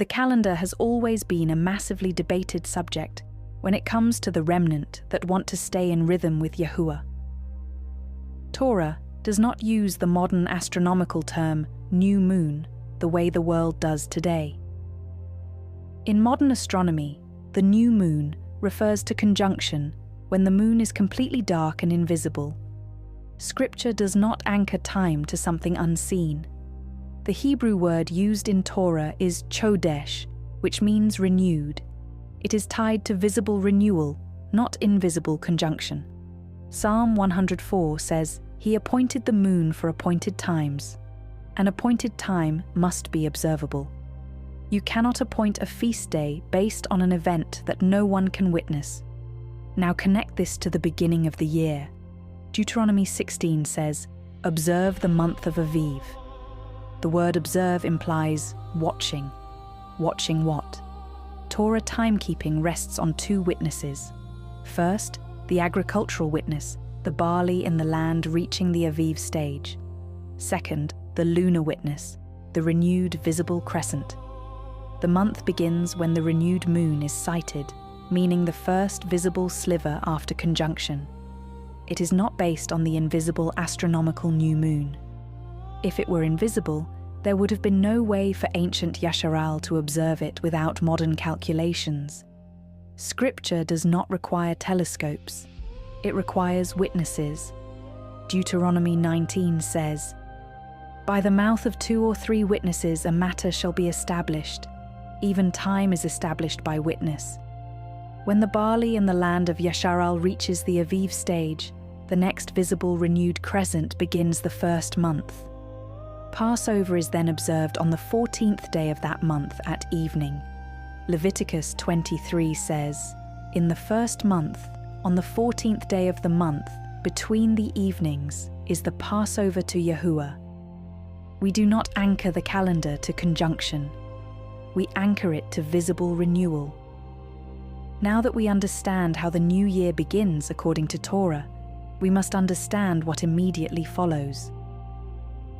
The calendar has always been a massively debated subject when it comes to the remnant that want to stay in rhythm with Yahuah. Torah does not use the modern astronomical term new moon the way the world does today. In modern astronomy, the new moon refers to conjunction when the moon is completely dark and invisible. Scripture does not anchor time to something unseen. The Hebrew word used in Torah is chodesh, which means renewed. It is tied to visible renewal, not invisible conjunction. Psalm 104 says, "He appointed the moon for appointed times. An appointed time must be observable." You cannot appoint a feast day based on an event that no one can witness. Now connect this to the beginning of the year. Deuteronomy 16 says, "Observe the month of Aviv." The word observe implies watching. Watching what? Torah timekeeping rests on two witnesses. First, the agricultural witness, the barley in the land reaching the Aviv stage. Second, the lunar witness, the renewed visible crescent. The month begins when the renewed moon is sighted, meaning the first visible sliver after conjunction. It is not based on the invisible astronomical new moon. If it were invisible, there would have been no way for ancient Yasharal to observe it without modern calculations. Scripture does not require telescopes. It requires witnesses. Deuteronomy 19 says, "By the mouth of 2 or 3 witnesses a matter shall be established. Even time is established by witness." When the barley in the land of Yasharal reaches the Aviv stage, the next visible renewed crescent begins the first month. Passover is then observed on the 14th day of that month at evening. Leviticus 23 says, "In the first month, on the 14th day of the month, between the evenings, is the Passover to Yahuah." We do not anchor the calendar to conjunction. We anchor it to visible renewal. Now that we understand how the new year begins according to Torah, we must understand what immediately follows.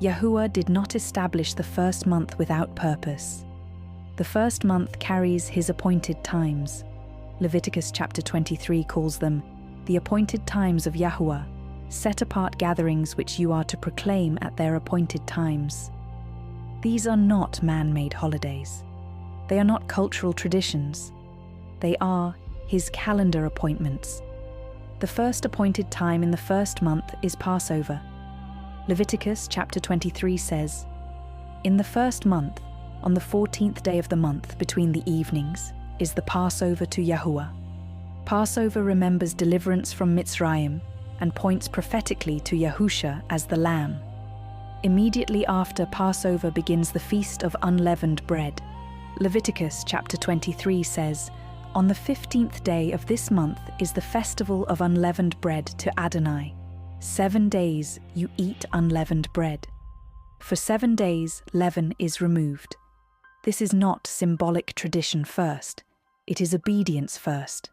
Yahuah did not establish the first month without purpose. The first month carries his appointed times. Leviticus chapter 23 calls them the appointed times of Yahuah, set-apart gatherings which you are to proclaim at their appointed times. These are not man-made holidays. They are not cultural traditions. They are his calendar appointments. The first appointed time in the first month is Passover. Leviticus chapter 23 says, "In the first month, on the 14th day of the month between the evenings, is the Passover to Yahuah." Passover remembers deliverance from Mitzrayim and points prophetically to Yahusha as the Lamb. Immediately after Passover begins the Feast of Unleavened Bread. Leviticus chapter 23 says, "On the 15th day of this month is the festival of unleavened bread to Adonai. 7 days you eat unleavened bread. For 7 days leaven is removed." This is not symbolic tradition first. It is obedience first.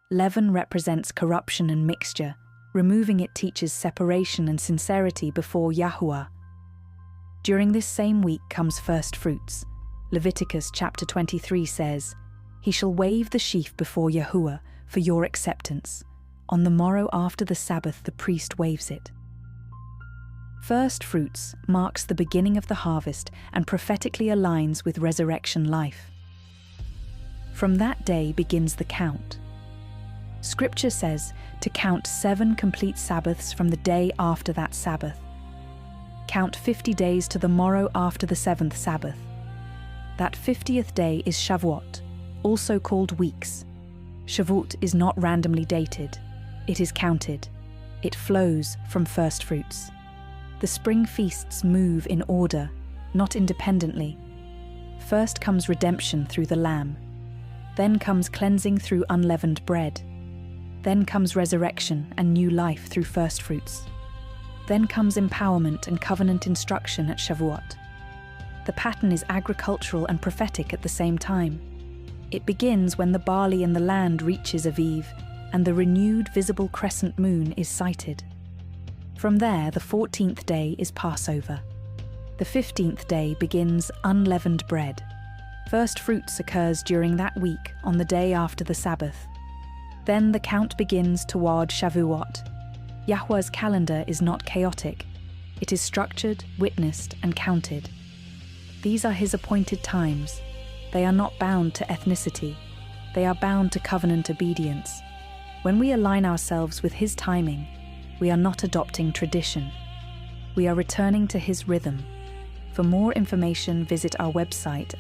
Leaven represents corruption and mixture. Removing it teaches separation and sincerity before Yahuah. During this same week comes first fruits. Leviticus chapter 23 says, "He shall wave the sheaf before Yahuah for your acceptance. On the morrow after the Sabbath the priest waves it." First fruits marks the beginning of the harvest and prophetically aligns with resurrection life. From that day begins the count. Scripture says to count 7 complete Sabbaths from the day after that Sabbath. Count 50 days to the morrow after the 7th Sabbath. That 50th day is Shavuot, also called weeks. Shavuot is not randomly dated. It is counted. It flows from first fruits. The spring feasts move in order, not independently. First comes redemption through the Lamb. Then comes cleansing through unleavened bread. Then comes resurrection and new life through first fruits. Then comes empowerment and covenant instruction at Shavuot. The pattern is agricultural and prophetic at the same time. It begins when the barley in the land reaches Aviv and the renewed visible crescent moon is sighted. From there, the 14th day is Passover. The 15th day begins unleavened bread. First fruits occurs during that week on the day after the Sabbath. Then the count begins toward Shavuot. Yahuah's calendar is not chaotic. It is structured, witnessed, and counted. These are his appointed times. They are not bound to ethnicity. They are bound to covenant obedience. When we align ourselves with his timing, we are not adopting tradition. We are returning to his rhythm. For more information, visit our website